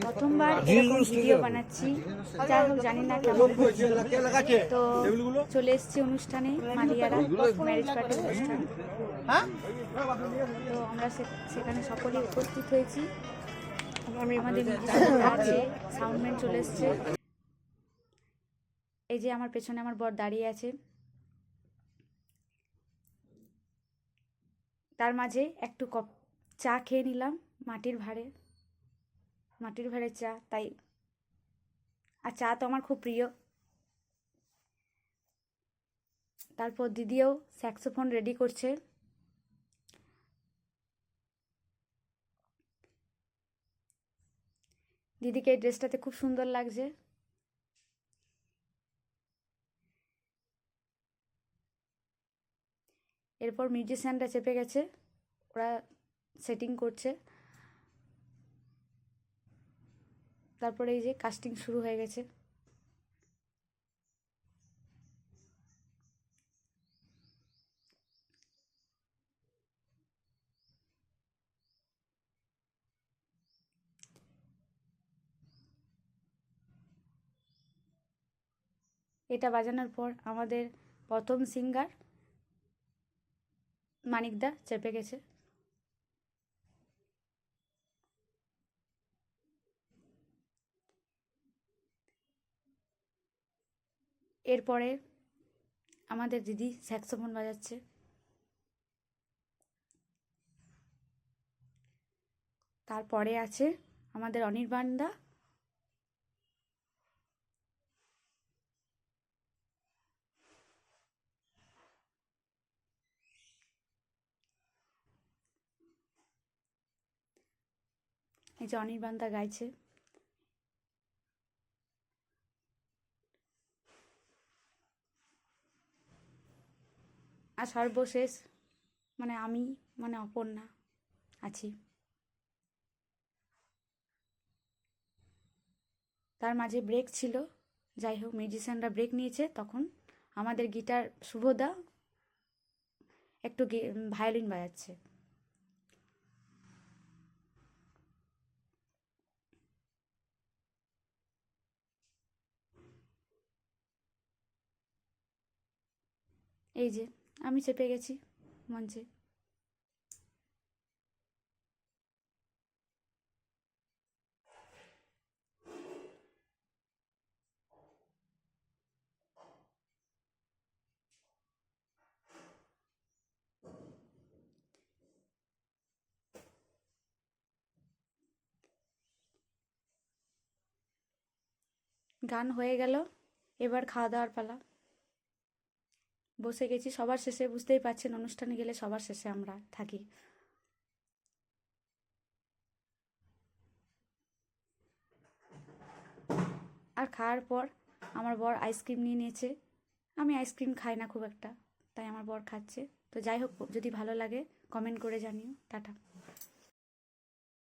প্রথমবার এরকম ভিডিও বানাচ্ছি, যাই হোক জানি না কেমন হচ্ছে। তো চলে এসেছি অনুষ্ঠানে, মালিয়ারা ম্যারেজ পার্টির অনুষ্ঠান। তো আমরা সেখানে সকলেই উপস্থিত হয়েছি। আমাদের মিউজিশিয়ান আছে, সাউন্ডম্যান চলে এসছে। এই যে আমার পেছনে আমার বর দাঁড়িয়ে আছে। তার মাঝে একটু কপ চা খেয়ে নিলাম, মাটির ভাঁড়ের চা, তাই। আর চা তো আমার খুব প্রিয়। তারপর দিদিও স্যাক্সোফোন রেডি করছে। দিদিকে এই ড্রেসটাতে খুব সুন্দর লাগছে। এরপর মিউজিশিয়ানরা চেপে গেছে, ওরা সেটিং করছে। তারপরে এই যে কাস্টিং শুরু হয়ে গেছে। এটা বাজানোর পর আমাদের প্রথম সিঙ্গার মানিকদা চেপে গেছে। এরপরে আমাদের দিদি স্যাক্সোফোন বাজাচ্ছে। তারপরে আছে আমাদের অনির্বাণদা। এই যে অনির্বাণদা গাইছে। আর সর্বশেষ আমি অপর্ণা আছি। তার মাঝে ব্রেক ছিল, যাই হোক মিউজিশিয়ানরা ব্রেক নিয়েছে। তখন আমাদের গিটার শুভদা একটু ভায়োলিন বাজাচ্ছে। এই যে আমি চেপে গেছি মঞ্চে। গান হয়ে গেল, এবার খাওয়া দাওয়ার পালা। বসে গেছি সবার শেষে, বুঝতেই পারছেন অনুষ্ঠানে গেলে সবার শেষে আমরা থাকি। আর খাওয়ার পর আমার বর আইসক্রিম নিয়ে নিয়েছে। আমি আইসক্রিম খাই না খুব একটা, তাই আমার বর খাচ্ছে। তো যাই হোক, যদি ভালো লাগে কমেন্ট করে জানিও। টাটা।